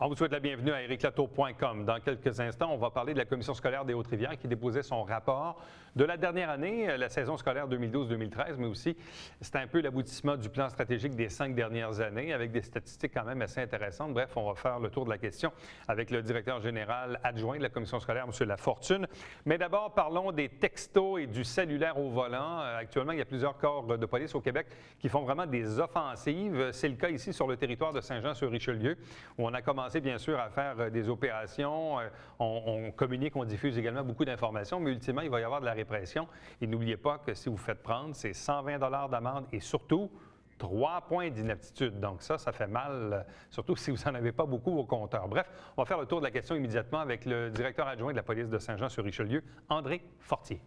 On vous souhaite la bienvenue à ericlatour.com. Dans quelques instants, on va parler de la Commission scolaire des Hautes-Rivières qui déposait son rapport de la dernière année, la saison scolaire 2012-2013, mais aussi c'est un peu l'aboutissement du plan stratégique des 5 dernières années avec des statistiques quand même assez intéressantes. Bref, on va faire le tour de la question avec le directeur général adjoint de la Commission scolaire, M. Lafortune. Mais d'abord, parlons des textos et du cellulaire au volant. Actuellement, il y a plusieurs corps de police au Québec qui font vraiment des offensives. C'est le cas ici sur le territoire de Saint-Jean-sur-Richelieu, où on a commencé bien sûr à faire des opérations. On communique, on diffuse également beaucoup d'informations, mais ultimement, il va y avoir de la répression. Et n'oubliez pas que si vous faites prendre, c'est 120 $ d'amende et surtout 3 points d'inaptitude. Donc ça fait mal, surtout si vous n'en avez pas beaucoup au compteur. Bref, on va faire le tour de la question immédiatement avec le directeur adjoint de la police de Saint-Jean-sur-Richelieu, André Fortier.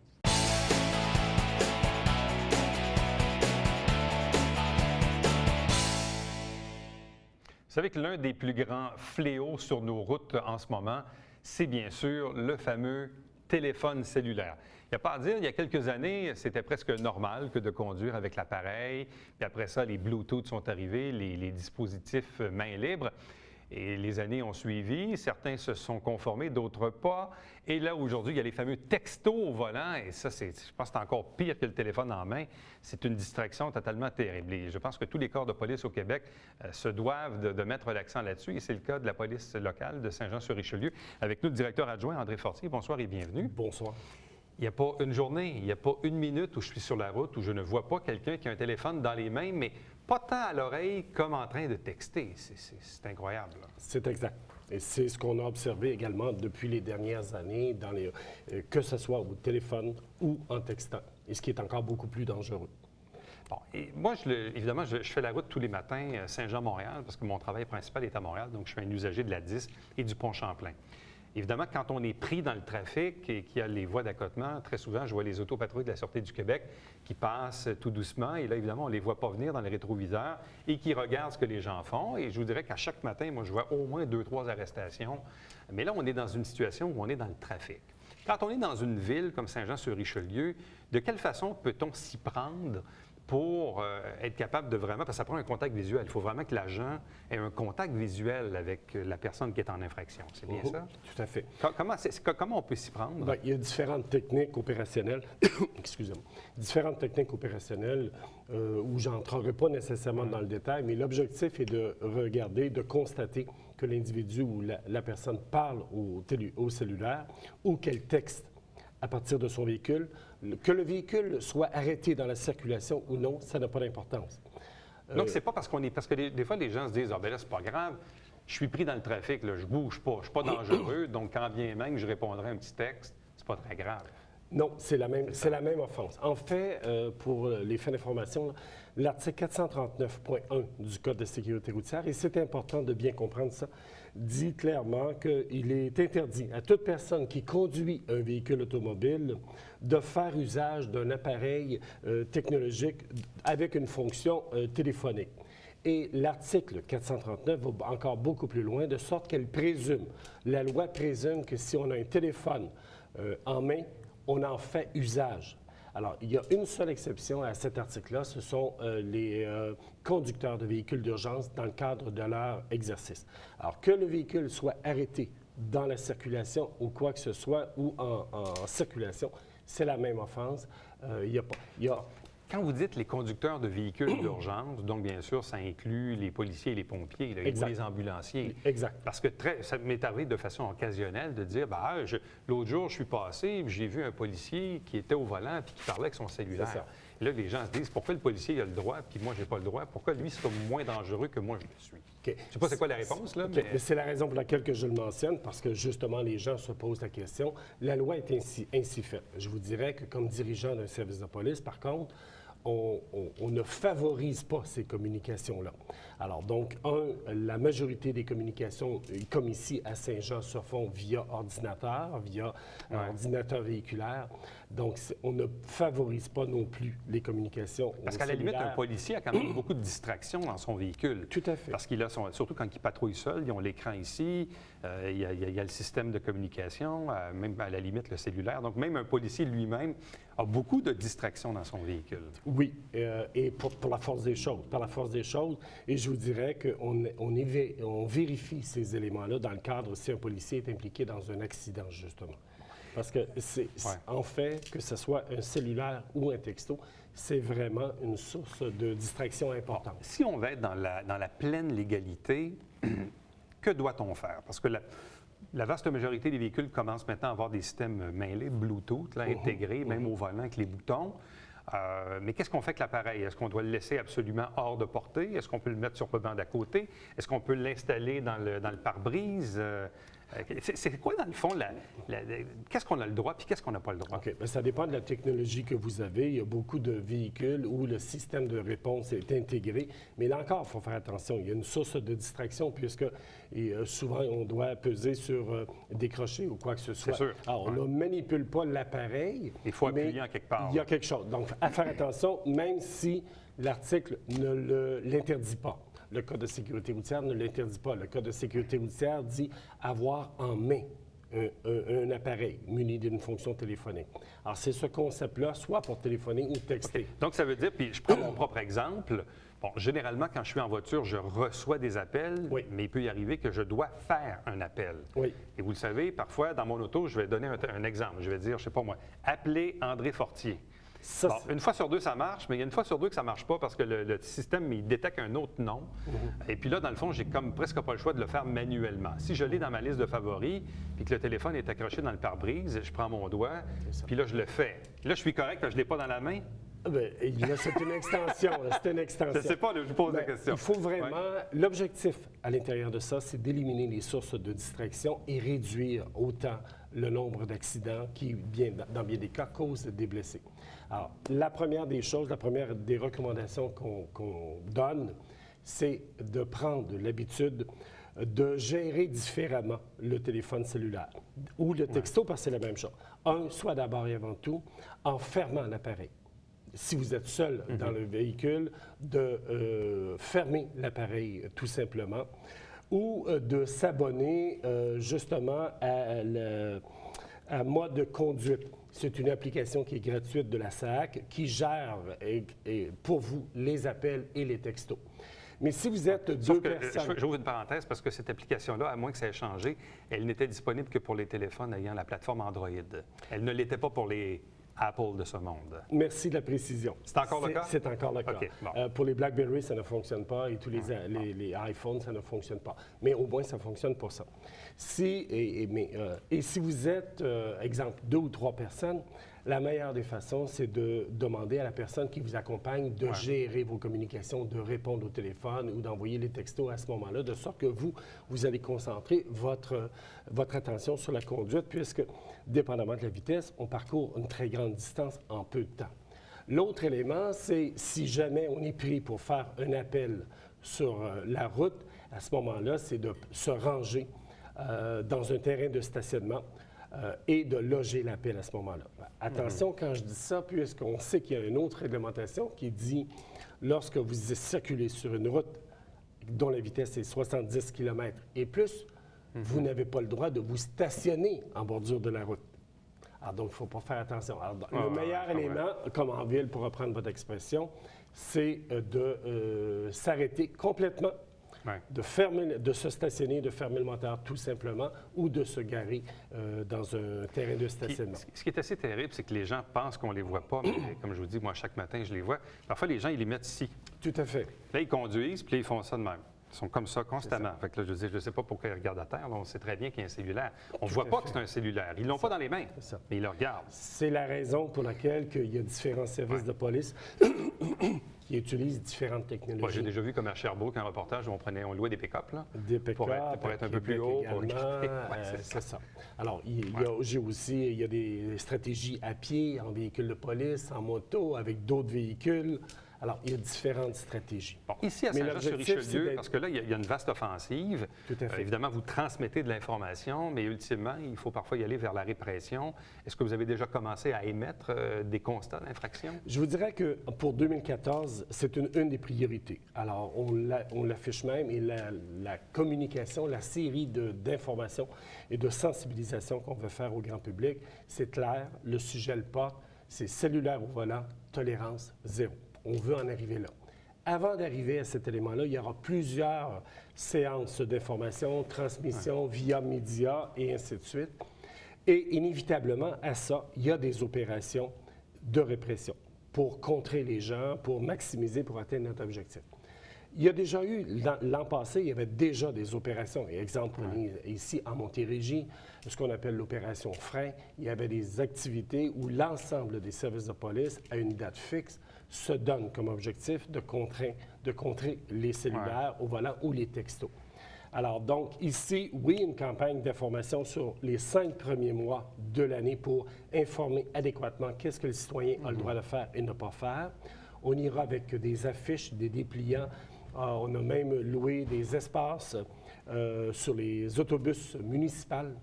Vous savez que l'un des plus grands fléaux sur nos routes en ce moment, c'est bien sûr le fameux téléphone cellulaire. Il n'y a pas à dire, il y a quelques années, c'était presque normal que de conduire avec l'appareil. Puis après ça, les Bluetooth sont arrivés, les dispositifs main libre. Et les années ont suivi, certains se sont conformés, d'autres pas. Et là, aujourd'hui, il y a les fameux textos au volant, et ça, je pense que c'est encore pire que le téléphone en main. C'est une distraction totalement terrible. Et je pense que tous les corps de police au Québec se doivent de mettre l'accent là-dessus, et c'est le cas de la police locale de Saint-Jean-sur-Richelieu. Avec nous, le directeur adjoint, André Fortier. Bonsoir et bienvenue. Bonsoir. Il n'y a pas une journée, il n'y a pas une minute où je suis sur la route où je ne vois pas quelqu'un qui a un téléphone dans les mains, mais pas tant à l'oreille comme en train de texter. C'est incroyable. C'est exact. Et c'est ce qu'on a observé également depuis les dernières années, que ce soit au téléphone ou en textant, et ce qui est encore beaucoup plus dangereux. Bon, et moi, évidemment, je fais la route tous les matins Saint-Jean-Montréal parce que mon travail principal est à Montréal, donc je suis un usager de la 10 et du pont Champlain. Évidemment, quand on est pris dans le trafic et qu'il y a les voies d'accotement, très souvent, je vois les autopatrouilles de la Sûreté du Québec qui passent tout doucement. Et là, évidemment, on ne les voit pas venir dans les rétroviseurs et qui regardent ce que les gens font. Et je vous dirais qu'à chaque matin, moi, je vois au moins 2-3 arrestations. Mais là, on est dans une situation où on est dans le trafic. Quand on est dans une ville comme Saint-Jean-sur-Richelieu, de quelle façon peut-on s'y prendre pour être capable de vraiment, parce que ça prend un contact visuel. Il faut vraiment que l'agent ait un contact visuel avec la personne qui est en infraction. C'est bien ça? Tout à fait. Comment on peut s'y prendre? Bien, il y a différentes techniques opérationnelles, excusez-moi, différentes techniques opérationnelles où je n'entrerai pas nécessairement dans le détail, mais l'objectif est de regarder, de constater que l'individu ou la personne parle au cellulaire ou qu'elle texte à partir de son véhicule. Que le véhicule soit arrêté dans la circulation ou non, ça n'a pas d'importance. Donc, c'est pas parce qu'on est... Parce que des fois, les gens se disent « Ah, bien là, c'est pas grave, je suis pris dans le trafic, là, je bouge pas, je suis pas dangereux, donc quand bien même je répondrai à un petit texte, c'est pas très grave. » Non, c'est la même offense. En fait, pour les fins d'information, l'article 439.1 du Code de sécurité routière, et c'est important de bien comprendre ça, dit clairement qu'il est interdit à toute personne qui conduit un véhicule automobile de faire usage d'un appareil technologique avec une fonction téléphonique. Et l'article 439 va encore beaucoup plus loin, de sorte qu'elle présume, la loi présume que si on a un téléphone en main, on en fait usage. Alors, il y a une seule exception à cet article-là, ce sont les conducteurs de véhicules d'urgence dans le cadre de leur exercice. Alors, que le véhicule soit arrêté dans la circulation ou quoi que ce soit, ou en circulation, c'est la même offense. Quand vous dites les conducteurs de véhicules d'urgence, donc bien sûr, ça inclut les policiers et les pompiers, là, et les ambulanciers. Exact. Parce que ça m'est arrivé de façon occasionnelle de dire, l'autre jour, je suis passé, j'ai vu un policier qui était au volant et qui parlait avec son cellulaire. Et là, les gens se disent, pourquoi le policier a le droit puis moi, je n'ai pas le droit? Pourquoi lui, c'est moins dangereux que moi, je le suis? Okay. Je ne sais pas c'est quoi la réponse, là, okay. Mais... C'est la raison pour laquelle que je le mentionne, parce que justement, les gens se posent la question. La loi est ainsi faite. Je vous dirais que comme dirigeant d'un service de police, par contre, on ne favorise pas ces communications-là. Alors donc, la majorité des communications, comme ici à Saint-Jean, se font via ordinateur, via ordinateur véhiculaire. Donc, on ne favorise pas non plus les communications. Parce qu'à la limite, un policier a quand même beaucoup de distractions dans son véhicule. Tout à fait. Parce qu'il a surtout quand il patrouille seul, ils ont l'écran ici, il y a le système de communication, même à la limite le cellulaire. Donc, même un policier lui-même a beaucoup de distractions dans son véhicule. Oui, et pour la force des choses, par la force des choses, et je vous dirais qu'on vérifie ces éléments-là dans le cadre si un policier est impliqué dans un accident, justement. Parce que en fait, que ce soit un cellulaire ou un texto, c'est vraiment une source de distraction importante. Bon, si on va être dans la pleine légalité, que doit-on faire? Parce que la vaste majorité des véhicules commencent maintenant à avoir des systèmes main-libres, Bluetooth, là, intégrés, même au volant avec les boutons. Mais qu'est-ce qu'on fait avec l'appareil? Est-ce qu'on doit le laisser absolument hors de portée? Est-ce qu'on peut le mettre sur le banc d'à côté? Est-ce qu'on peut l'installer dans le pare-brise? C'est quoi, dans le fond, qu'est-ce qu'on a le droit puis qu'est-ce qu'on n'a pas le droit? OK. Bien, ça dépend de la technologie que vous avez. Il y a beaucoup de véhicules où le système de réponse est intégré. Mais là encore, il faut faire attention. Il y a une source de distraction puisque souvent, on doit peser sur décrocher ou quoi que ce soit. C'est sûr. Alors, on ne manipule pas l'appareil. Il faut appuyer en quelque part. Il y a quelque chose. Donc, à faire attention, même si l'article ne l'interdit pas. Le Code de sécurité routière ne l'interdit pas. Le Code de sécurité routière dit avoir en main un appareil muni d'une fonction téléphonique. Alors, c'est ce concept-là, soit pour téléphoner ou texter. Okay. Donc, ça veut dire, puis je prends mon propre exemple. Bon, généralement, quand je suis en voiture, je reçois des appels, mais il peut y arriver que je dois faire un appel. Oui. Et vous le savez, parfois, dans mon auto, je vais donner un exemple. Je vais dire, je ne sais pas moi, appeler André Fortier. Ça, bon, une fois sur deux, ça marche, mais il y a une fois sur deux que ça ne marche pas parce que le système, il détecte un autre nom. Et puis là, dans le fond, j'ai comme presque pas le choix de le faire manuellement. Si je l'ai dans ma liste de favoris, puis que le téléphone est accroché dans le pare-brise, je prends mon doigt, puis là, je le fais. Là, je suis correct, là, je ne l'ai pas dans la main. Bien, c'est une extension. C'est une extension. Je ne sais pas, là, je vous pose la question. Il faut vraiment... L'objectif à l'intérieur de ça, c'est d'éliminer les sources de distraction et réduire autant le nombre d'accidents qui, dans bien des cas, causent des blessés. Alors, la première des choses, la première des recommandations qu'on donne, c'est de prendre l'habitude de gérer différemment le téléphone cellulaire ou le texto, parce que c'est la même chose. Soit d'abord et avant tout, en fermant l'appareil. Si vous êtes seul dans le véhicule, de fermer l'appareil tout simplement ou de s'abonner justement à mode de conduite. C'est une application qui est gratuite de la SAC qui gère pour vous les appels et les textos. Mais si vous êtes deux personnes... J'ouvre une parenthèse parce que cette application-là, à moins que ça ait changé, elle n'était disponible que pour les téléphones ayant la plateforme Android. Elle ne l'était pas pour les Apple de ce monde. Merci de la précision. C'est encore le cas? C'est encore le cas. Okay, bon. Pour les BlackBerry, ça ne fonctionne pas et tous les iPhones, ça ne fonctionne pas. Mais au moins, ça fonctionne pour ça. Si vous êtes, exemple, 2 ou 3 personnes, la meilleure des façons, c'est de demander à la personne qui vous accompagne de gérer vos communications, de répondre au téléphone ou d'envoyer les textos à ce moment-là, de sorte que vous allez concentrer votre attention sur la conduite, puisque, dépendamment de la vitesse, on parcourt une très grande distance en peu de temps. L'autre élément, c'est si jamais on est pris pour faire un appel sur la route, à ce moment-là, c'est de se ranger dans un terrain de stationnement et de loger l'appel à ce moment-là. Attention quand je dis ça, puisqu'on sait qu'il y a une autre réglementation qui dit lorsque vous circulez sur une route dont la vitesse est 70 km et plus, vous n'avez pas le droit de vous stationner en bordure de la route. Alors donc, il ne faut pas faire attention. Alors, le meilleur élément, comme en ville, pour reprendre votre expression, c'est de s'arrêter complètement, de se stationner, de fermer le moteur tout simplement, ou de se garer dans un terrain de stationnement. Ce qui est assez terrible, c'est que les gens pensent qu'on ne les voit pas, mais comme je vous dis, moi, chaque matin, je les vois. Parfois, les gens, ils les mettent ici. Tout à fait. Là, ils conduisent, puis là, ils font ça de même. Ils sont comme ça constamment. Fait que là, je ne sais pas pourquoi ils regardent à terre. Là, on sait très bien qu'il y a un cellulaire. On ne voit pas que c'est un cellulaire. Ils ne l'ont pas dans les mains, mais ils le regardent. C'est la raison pour laquelle il y a différents services de police qui utilisent différentes technologies. J'ai déjà vu comme à Sherbrooke un reportage où on louait des pick-up. Des pick-up pour être un peu plus haut. C'est ça. Alors, il y a des stratégies à pied, en véhicule de police, en moto, avec d'autres véhicules. Alors, il y a différentes stratégies. Bon, ici, à Saint-Jean-sur-Richelieu, parce que là, il y a une vaste offensive. Tout à fait. Évidemment, vous transmettez de l'information, mais ultimement, il faut parfois y aller vers la répression. Est-ce que vous avez déjà commencé à émettre des constats d'infraction? Je vous dirais que pour 2014, c'est une des priorités. Alors, on l'affiche même, et la communication, la série d'informations et de sensibilisation qu'on veut faire au grand public, c'est clair, le sujet le porte. c'est cellulaire au volant, tolérance zéro. On veut en arriver là. Avant d'arriver à cet élément-là, il y aura plusieurs séances d'information, transmission via médias et ainsi de suite. Et inévitablement, à ça, il y a des opérations de répression pour contrer les gens, pour maximiser, pour atteindre notre objectif. Il y a déjà eu, l'an passé, il y avait déjà des opérations. Exemple, ici, en Montérégie, ce qu'on appelle l'opération Frein, il y avait des activités où l'ensemble des services de police, à une date fixe, se donnent comme objectif de contrer les cellulaires au volant ou les textos. Alors, donc, ici, oui, une campagne d'information sur les 5 premiers mois de l'année pour informer adéquatement qu'est-ce que le citoyen a le droit de faire et ne pas faire. On ira avec des affiches, des dépliants. On a même loué des espaces sur les autobus municipaux.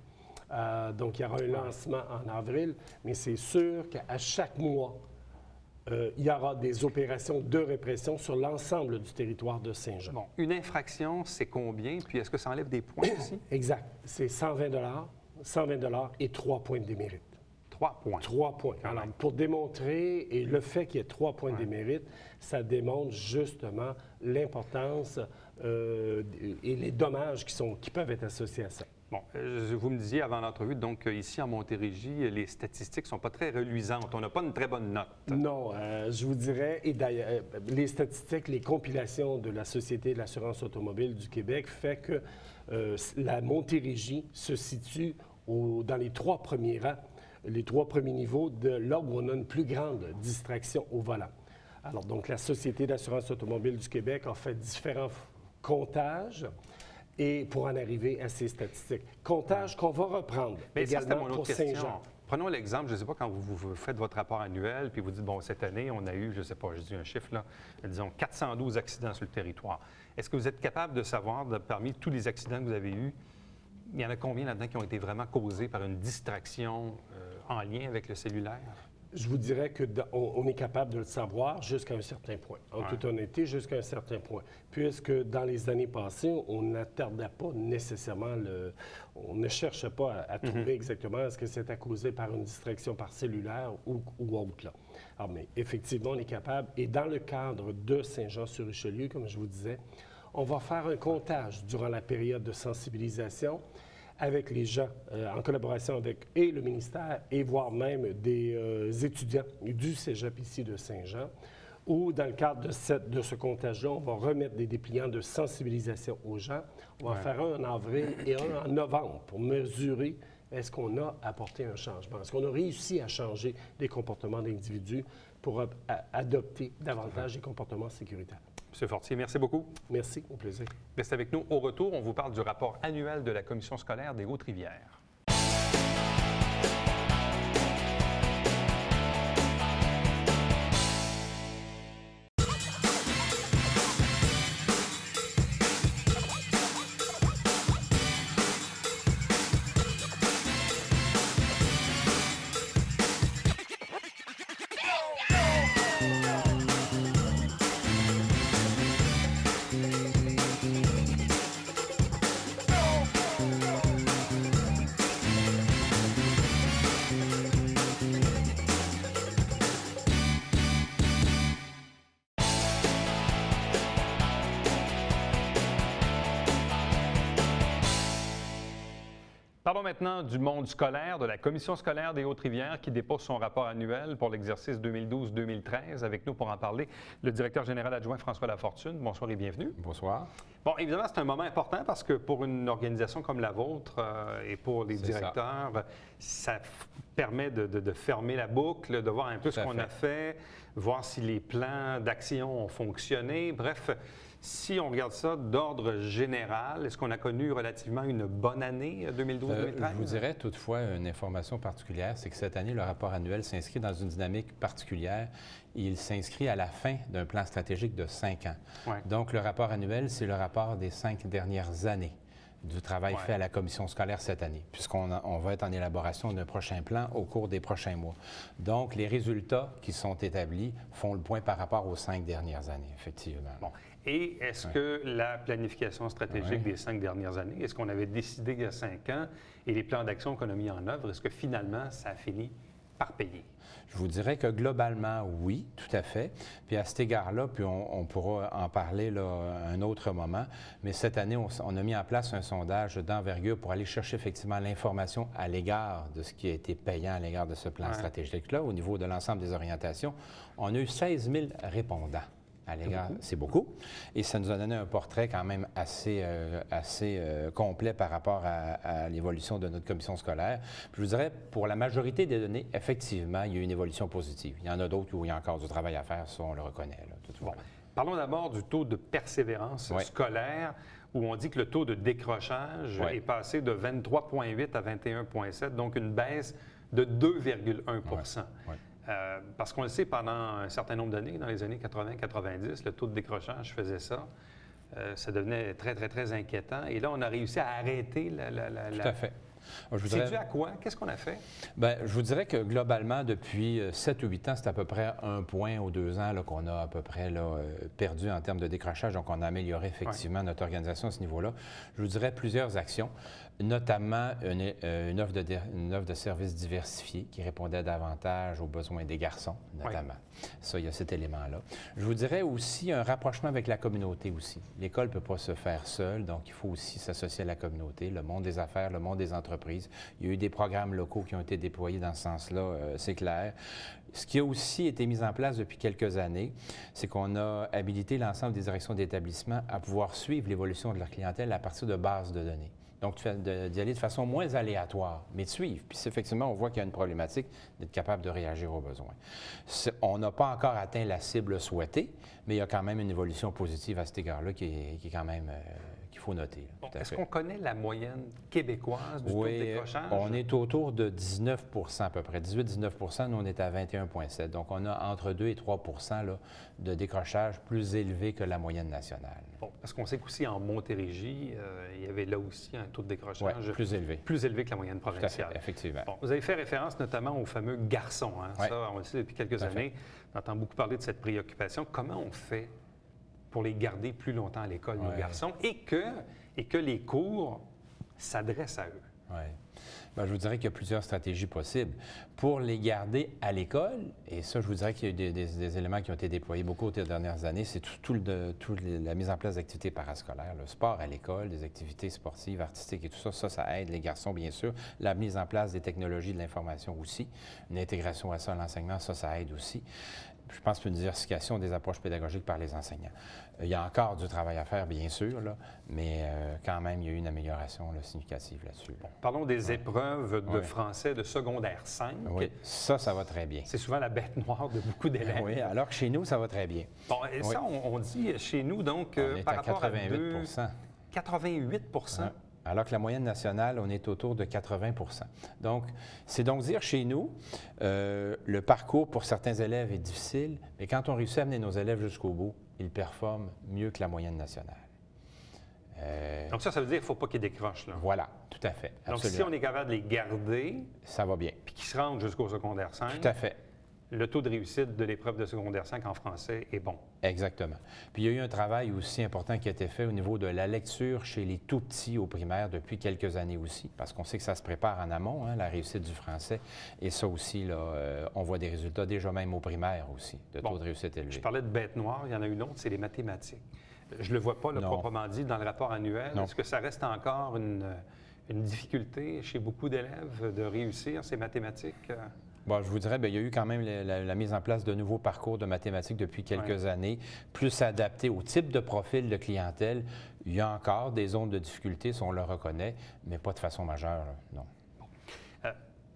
Donc, il y aura un lancement en avril, mais c'est sûr qu'à chaque mois, il y aura des opérations de répression sur l'ensemble du territoire de Saint-Jean. Bon, une infraction, c'est combien? Puis est-ce que ça enlève des points aussi? Exact. C'est 120 et 3 points de démérite. 3 points. 3 points. Alors, pour démontrer, et le fait qu'il y ait 3 points de démérite, ça démontre justement l'importance et les dommages qui peuvent être associés à ça. Bon, vous me disiez avant l'entrevue, donc ici en Montérégie, les statistiques ne sont pas très reluisantes. On n'a pas une très bonne note. Non, je vous dirais, et d'ailleurs, les statistiques, les compilations de la Société de l'assurance automobile du Québec fait que la Montérégie se situe dans les 3 premiers rangs, les 3 premiers niveaux de là où on a une plus grande distraction au volant. Alors, donc, la Société d'assurance automobile du Québec a fait différents comptages et pour en arriver à ces statistiques. Comptage qu'on va reprendre également pour Saint-Jean. Prenons l'exemple, je ne sais pas, quand vous faites votre rapport annuel, puis vous dites, bon, cette année, on a eu, je ne sais pas, je dis un chiffre, là, disons 412 accidents sur le territoire. Est-ce que vous êtes capable de savoir, parmi tous les accidents que vous avez eus, il y en a combien là-dedans qui ont été vraiment causés par une distraction en lien avec le cellulaire? Je vous dirais qu'on est capable de le savoir jusqu'à un certain point. En toute honnêteté, jusqu'à un certain point. Puisque dans les années passées, on n'attardait pas nécessairement on ne cherchait pas à trouver exactement est-ce que c'était causé par une distraction par cellulaire ou autre. Là. Alors, mais effectivement, on est capable. Et dans le cadre de Saint-Jean-sur-Richelieu, comme je vous disais, on va faire un comptage durant la période de sensibilisation avec les gens, en collaboration avec et le ministère et voire même des étudiants du cégep ici de Saint-Jean, où dans le cadre de ce comptage-là, on va remettre des dépliants de sensibilisation aux gens. On va en faire un en avril et un en novembre pour mesurer est-ce qu'on a apporté un changement. Est-ce qu'on a réussi à changer des comportements d'individus pour adopter davantage des comportements sécuritaires. M. Fortier, merci beaucoup. Merci, au plaisir. Restez avec nous. Au retour, on vous parle du rapport annuel de la Commission scolaire des Hautes-Rivières. Parlons maintenant du monde scolaire, de la Commission scolaire des Hautes-Rivières qui dépose son rapport annuel pour l'exercice 2012-2013. Avec nous pour en parler, le directeur général adjoint François Lafortune. Bonsoir et bienvenue. Bonsoir. Bon, évidemment, c'est un moment important parce que pour une organisation comme la vôtre et pour les directeurs, ça permet de fermer la boucle, de voir un peu ce qu'on a fait, voir si les plans d'action ont fonctionné. Bref, si on regarde ça d'ordre général, est-ce qu'on a connu relativement une bonne année 2012-2013? Je vous dirais toutefois une information particulière, c'est que cette année, le rapport annuel s'inscrit dans une dynamique particulière. Il s'inscrit à la fin d'un plan stratégique de 5 ans. Ouais. Donc, le rapport annuel, c'est le rapport des 5 dernières années du travail fait à la commission scolaire cette année, puisqu'on va être en élaboration d'un prochain plan au cours des prochains mois. Donc, les résultats qui sont établis font le point par rapport aux 5 dernières années, effectivement. Bon. Et est-ce que la planification stratégique des 5 dernières années, est-ce qu'on avait décidé il y a 5 ans, et les plans d'action qu'on a mis en œuvre, est-ce que finalement, ça a fini par pays? Je vous dirais que globalement, oui, tout à fait. Puis à cet égard-là, puis on pourra en parler là, à un autre moment, mais cette année, on a mis en place un sondage d'envergure pour aller chercher effectivement l'information à l'égard de ce qui a été payant à l'égard de ce plan stratégique-là, au niveau de l'ensemble des orientations. On a eu 16 000 répondants. À l'égard, c'est beaucoup. Et ça nous a donné un portrait quand même assez complet par rapport à l'évolution de notre commission scolaire. Puis je vous dirais, pour la majorité des données, effectivement, il y a eu une évolution positive. Il y en a d'autres où il y a encore du travail à faire, ça, on le reconnaît. Là, bon. Parlons d'abord du taux de persévérance scolaire, où on dit que le taux de décrochage est passé de 23,8 à 21,7, donc une baisse de 2,1 parce qu'on le sait, pendant un certain nombre d'années, dans les années 80-90, le taux de décrochage faisait ça. Ça devenait très, très, très inquiétant. Et là, on a réussi à arrêter Tout à fait. C'est dû à quoi? Qu'est-ce qu'on a fait? Bien, je vous dirais que globalement, depuis 7 ou 8 ans, c'est à peu près 1 point aux 2 ans qu'on a à peu près perdu en termes de décrochage. Donc, on a amélioré effectivement notre organisation à ce niveau-là. Je vous dirais plusieurs actions, notamment une offre de services diversifiée qui répondait davantage aux besoins des garçons, notamment. Ça, il y a cet élément-là. Je vous dirais aussi un rapprochement avec la communauté aussi. L'école ne peut pas se faire seule, donc il faut aussi s'associer à la communauté, le monde des affaires, le monde des entreprises. Il y a eu des programmes locaux qui ont été déployés dans ce sens-là, c'est clair. Ce qui a aussi été mis en place depuis quelques années, c'est qu'on a habilité l'ensemble des directions d'établissement à pouvoir suivre l'évolution de leur clientèle à partir de bases de données. Donc, d'y aller de façon moins aléatoire, mais de suivre. Puis, effectivement, on voit qu'il y a une problématique d'être capable de réagir aux besoins. On n'a pas encore atteint la cible souhaitée, mais il y a quand même une évolution positive à cet égard-là qui est quand même qu'il faut noter. Est-ce qu'on connaît la moyenne québécoise du taux de décrochage? On est autour de 19 à peu près. 18-19 nous, on est à 21,7 Donc, on a entre 2 et 3 là, de décrochage plus élevé que la moyenne nationale. Bon, parce qu'on sait qu'aussi en Montérégie, il y avait là aussi un taux de décrochage plus élevé. Plus élevé que la moyenne provinciale. Tout à fait, effectivement. Bon, vous avez fait référence notamment aux fameux garçons. Ça, on le sait depuis quelques années. On entend beaucoup parler de cette préoccupation. Comment on fait pour les garder plus longtemps à l'école, nos garçons, et que les cours s'adressent à eux? Oui. Bien, je vous dirais qu'il y a plusieurs stratégies possibles. Pour les garder à l'école, et ça, je vous dirais qu'il y a eu des éléments qui ont été déployés beaucoup ces dernières années, c'est la mise en place d'activités parascolaires, le sport à l'école, des activités sportives, artistiques et tout ça, ça aide les garçons, bien sûr. La mise en place des technologies de l'information aussi, une intégration à ça à l'enseignement, ça aide aussi. Je pense qu'une diversification des approches pédagogiques par les enseignants. Il y a encore du travail à faire, bien sûr, là, mais quand même, il y a eu une amélioration significative là-dessus. Bon, parlons des épreuves de français de secondaire 5. Oui, ça va très bien. C'est souvent la bête noire de beaucoup d'élèves. Oui, alors que chez nous, ça va très bien. Bon, et ça, on dit chez nous, donc, on est par à rapport 88 à 88 alors que la moyenne nationale, on est autour de 80 Donc, c'est donc dire chez nous, le parcours pour certains élèves est difficile, mais quand on réussit à amener nos élèves jusqu'au bout, ils performent mieux que la moyenne nationale. Donc ça veut dire qu'il ne faut pas qu'ils décrochent. Là. Voilà, tout à fait. Donc si on est capable de les garder, ça va bien. Puis qu'ils se rendent jusqu'au secondaire 5, tout à fait. Le taux de réussite de l'épreuve de secondaire 5 en français est bon. Exactement. Puis il y a eu un travail aussi important qui a été fait au niveau de la lecture chez les tout-petits au primaire depuis quelques années aussi, parce qu'on sait que ça se prépare en amont, la réussite du français. Et ça aussi, là, on voit des résultats déjà même au primaire aussi, de taux de réussite élevé. Je parlais de bête noire, il y en a une autre, c'est les mathématiques. Je ne le vois pas, proprement dit, dans le rapport annuel. Est-ce que ça reste encore une difficulté chez beaucoup d'élèves de réussir ces mathématiques? Bon, je vous dirais, bien, il y a eu quand même la mise en place de nouveaux parcours de mathématiques depuis quelques années, plus adaptés au type de profil de clientèle. Il y a encore des zones de difficulté, si on le reconnaît, mais pas de façon majeure, non.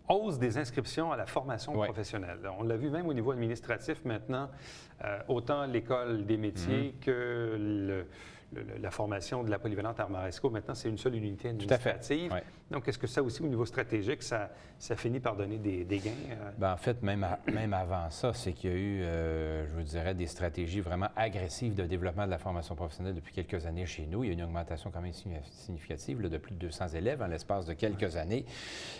Hausse des inscriptions à la formation professionnelle. On l'a vu même au niveau administratif maintenant, autant l'École des métiers que la formation de la polyvalente Arts-Martiaux, maintenant, c'est une seule unité administrative. Tout à fait. Donc, est-ce que ça aussi, au niveau stratégique, ça finit par donner des gains? Bien, en fait, même avant ça, c'est qu'il y a eu, je vous dirais, des stratégies vraiment agressives de développement de la formation professionnelle depuis quelques années chez nous. Il y a une augmentation quand même significative là, de plus de 200 élèves en l'espace de quelques années.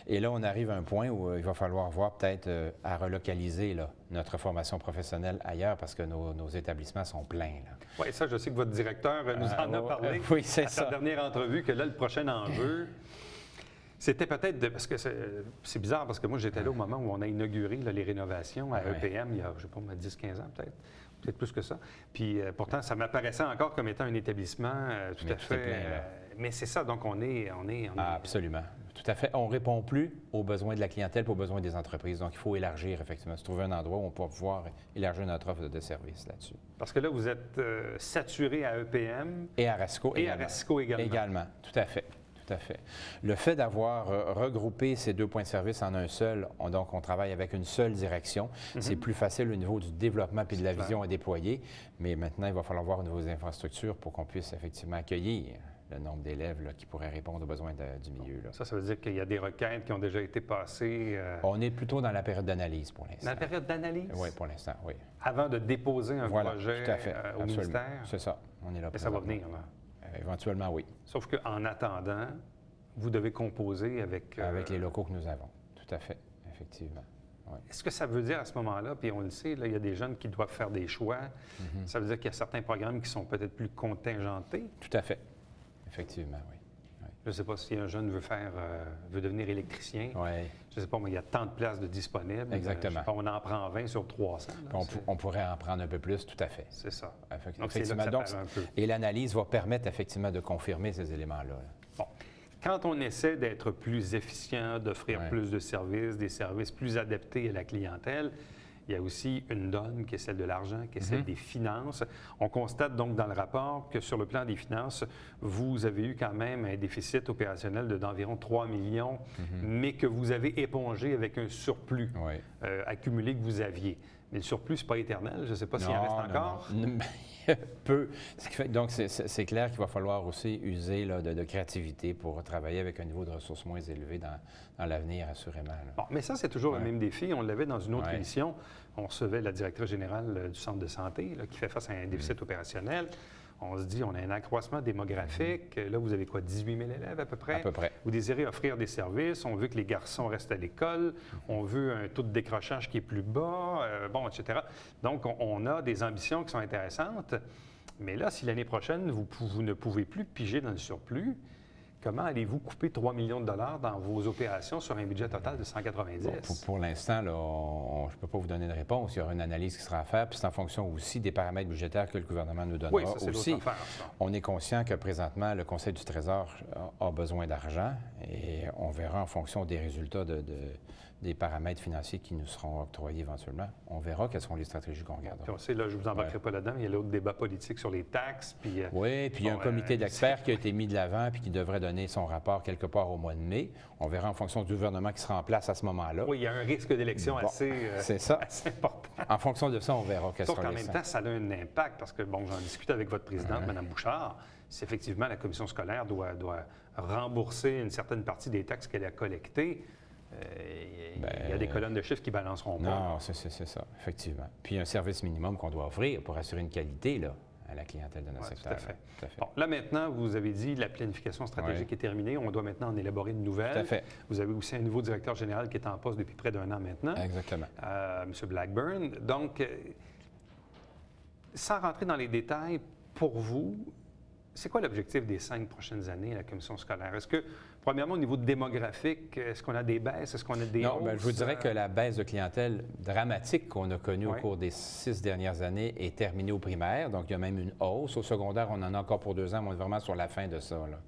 Et là, on arrive à un point où il va falloir voir peut-être à relocaliser là, notre formation professionnelle ailleurs parce que nos établissements sont pleins. Oui, ça, je sais que votre directeur nous en a parlé oui, c'est à sa dernière entrevue, que là, le prochain enjeu, C'était peut-être, parce que c'est bizarre, parce que moi, j'étais là au moment où on a inauguré là, les rénovations à EPM, il y a, je ne sais pas, 10-15 ans peut-être plus que ça. Puis pourtant, ça m'apparaissait encore comme étant un établissement tout à fait... mais c'est ça, donc on est... Absolument. Tout à fait. On ne répond plus aux besoins de la clientèle et aux besoins des entreprises. Donc, il faut élargir, effectivement. Se trouver un endroit où on peut pouvoir élargir notre offre de services là-dessus. Parce que là, vous êtes saturé à EPM. Et à Rasco également. Et à Rasco également. Également, tout à fait. Tout à fait. Le fait d'avoir regroupé ces 2 points de service en un seul, donc on travaille avec une seule direction, c'est plus facile au niveau du développement puis de la vision à déployer, mais maintenant, il va falloir voir au niveau des infrastructures pour qu'on puisse effectivement accueillir le nombre d'élèves qui pourraient répondre aux besoins du milieu. Là. Ça veut dire qu'il y a des requêtes qui ont déjà été passées? On est plutôt dans la période d'analyse pour l'instant. Dans la période d'analyse? Oui, pour l'instant, oui. Avant de déposer un projet tout à fait. au ministère? C'est ça. On est là. Mais ça va venir, là? Éventuellement, oui. Sauf qu'en attendant, vous devez composer avec... Avec les locaux que nous avons. Tout à fait, effectivement. Oui. Est-ce que ça veut dire à ce moment-là, puis on le sait, là, il y a des jeunes qui doivent faire des choix, ça veut dire qu'il y a certains programmes qui sont peut-être plus contingentés? Tout à fait. Effectivement, oui. Je ne sais pas si un jeune veut devenir électricien. Oui. Je ne sais pas, mais il y a tant de places de disponibles. Exactement. Je sais pas, on en prend 20 sur 300. Là, on pourrait en prendre un peu plus, tout à fait. C'est ça. Donc, effectivement. Et l'analyse va permettre effectivement de confirmer ces éléments-là. Bon. Quand on essaie d'être plus efficient, d'offrir plus de services, des services plus adaptés à la clientèle, il y a aussi une donne qui est celle de l'argent, qui est celle des finances. On constate donc dans le rapport que sur le plan des finances, vous avez eu quand même un déficit opérationnel d'environ 3 millions, mais que vous avez épongé avec un surplus accumulé que vous aviez. Mais le surplus, ce n'est pas éternel. Je ne sais pas s'il en reste encore. Non. Peu. Donc, c'est clair qu'il va falloir aussi user là, de créativité pour travailler avec un niveau de ressources moins élevé dans l'avenir, assurément. Là. Bon, mais ça, c'est toujours le même défi. On l'avait dans une autre émission. On recevait la directrice générale du centre de santé là, qui fait face à un déficit opérationnel. On se dit, on a un accroissement démographique. Là, vous avez quoi, 18 000 élèves à peu près? À peu près. Vous désirez offrir des services. On veut que les garçons restent à l'école. On veut un taux de décrochage qui est plus bas, etc. Donc, on a des ambitions qui sont intéressantes. Mais là, si l'année prochaine, vous ne pouvez plus piger dans le surplus, comment allez-vous couper 3 millions de dollars dans vos opérations sur un budget total de 190? Bon, pour l'instant, je ne peux pas vous donner de réponse. Il y aura une analyse qui sera à faire, puis c'est en fonction aussi des paramètres budgétaires que le gouvernement nous donnera. Oui, ça, c'est aussi. l'autre affaire, ça. On est conscient que présentement, le Conseil du Trésor a besoin d'argent et on verra en fonction des résultats des paramètres financiers qui nous seront octroyés éventuellement. On verra quelles seront les stratégies qu'on regardera. Puis on sait, là, je ne vous embarquerai pas là-dedans, il y a l'autre débat politique sur les taxes. Puis, oui, puis il y a un comité d'experts qui a été mis de l'avant puis qui devrait donner son rapport quelque part au mois de mai. On verra en fonction du gouvernement qui sera en place à ce moment-là. Oui, il y a un risque d'élection assez important. En fonction de ça, on verra quelles seront les sauf qu'en même temps, ça a un impact parce que, bon, j'en discute avec votre présidente, Mme Bouchard, si effectivement la commission scolaire doit rembourser une certaine partie des taxes qu'elle a collectées, il y a des colonnes de chiffres qui balanceront pas. Non, c'est ça, effectivement. Puis un service minimum qu'on doit offrir pour assurer une qualité là, à la clientèle de notre secteur. Tout à fait. Bon, là, maintenant, vous avez dit que la planification stratégique est terminée. On doit maintenant en élaborer une nouvelle. Tout à fait. Vous avez aussi un nouveau directeur général qui est en poste depuis près d'1 an maintenant. Exactement. M. Blackburn. Donc, sans rentrer dans les détails, pour vous, c'est quoi l'objectif des 5 prochaines années à la commission scolaire? Est-ce que, premièrement, au niveau démographique, est-ce qu'on a des baisses? Est-ce qu'on a des hausses? Non, je vous dirais que la baisse de clientèle dramatique qu'on a connue au cours des 6 dernières années est terminée au primaire. Donc, il y a même une hausse. Au secondaire, on en a encore pour 2 ans, mais on est vraiment sur la fin de ça. Là.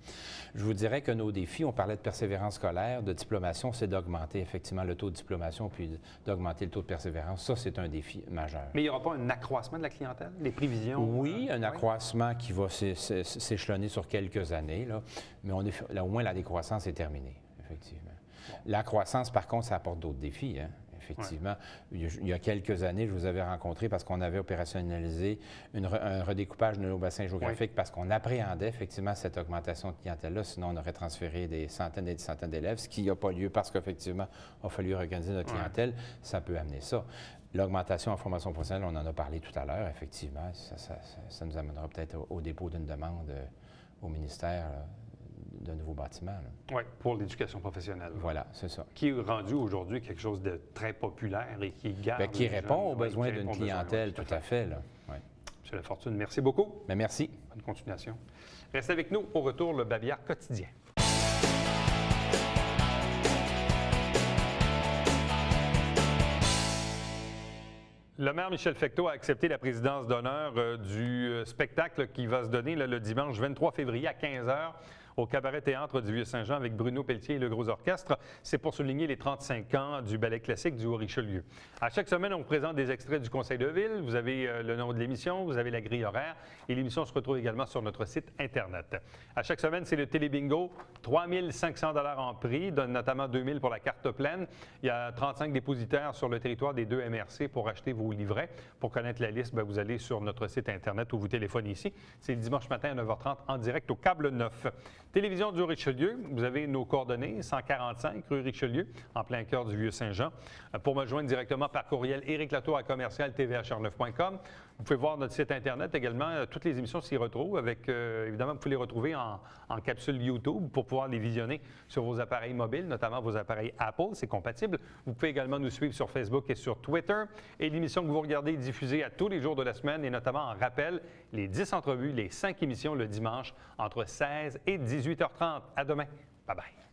Je vous dirais que nos défis, on parlait de persévérance scolaire, de diplomation, c'est d'augmenter effectivement le taux de diplomation puis d'augmenter le taux de persévérance. Ça, c'est un défi majeur. Mais il n'y aura pas un accroissement de la clientèle? Les prévisions? Oui, un accroissement qui va s'échelonner sur quelques années, là, mais là, au moins la décroissance est terminée, effectivement. Bon. La croissance, par contre, ça apporte d'autres défis, hein. Effectivement. Il y a quelques années, je vous avais rencontré parce qu'on avait opérationnalisé un redécoupage de nos bassins géographiques parce qu'on appréhendait effectivement cette augmentation de clientèle-là. Sinon, on aurait transféré des centaines et des centaines d'élèves, ce qui n'a pas lieu parce qu'effectivement, il a fallu organiser notre clientèle. Ça peut amener ça. L'augmentation en formation professionnelle, on en a parlé tout à l'heure, effectivement. Ça nous amènera peut-être au dépôt d'une demande au ministère d'un nouveau bâtiment. Oui, pour l'éducation professionnelle. Voilà, c'est ça. Qui est rendu aujourd'hui quelque chose de très populaire et qui garde... qui répond aux besoins d'une clientèle, tout à fait. Là. Ouais. M. Lafortune, merci beaucoup. Bien, merci. Bonne continuation. Restez avec nous. Au retour, le Babillard quotidien. Le maire Michel Fecteau a accepté la présidence d'honneur du spectacle qui va se donner le dimanche 23 février à 15 h au Cabaret Théâtre du Vieux-Saint-Jean avec Bruno Pelletier et le Gros Orchestre. C'est pour souligner les 35 ans du ballet classique du Haut-Richelieu. À chaque semaine, on vous présente des extraits du Conseil de ville. Vous avez le nom de l'émission, vous avez la grille horaire et l'émission se retrouve également sur notre site Internet. À chaque semaine, c'est le Télébingo. 3 500 $ en prix, donne notamment 2 000 pour la carte pleine. Il y a 35 dépositaires sur le territoire des 2 MRC pour acheter vos livrets. Pour connaître la liste, vous allez sur notre site Internet ou vous téléphonez ici. C'est le dimanche matin à 9h30 en direct au câble 9. Télévision du Richelieu, vous avez nos coordonnées, 145 rue Richelieu, en plein cœur du Vieux-Saint-Jean. Pour me joindre directement par courriel, ericlatour@commercial-tvhr9.com. Vous pouvez voir notre site Internet également. Toutes les émissions s'y retrouvent. Évidemment, vous pouvez les retrouver en capsule YouTube pour pouvoir les visionner sur vos appareils mobiles, notamment vos appareils Apple. C'est compatible. Vous pouvez également nous suivre sur Facebook et sur Twitter. Et l'émission que vous regardez est diffusée à tous les jours de la semaine et notamment en rappel, les 10 entrevues, les 5 émissions le dimanche entre 16 et 18h30. À demain. Bye bye.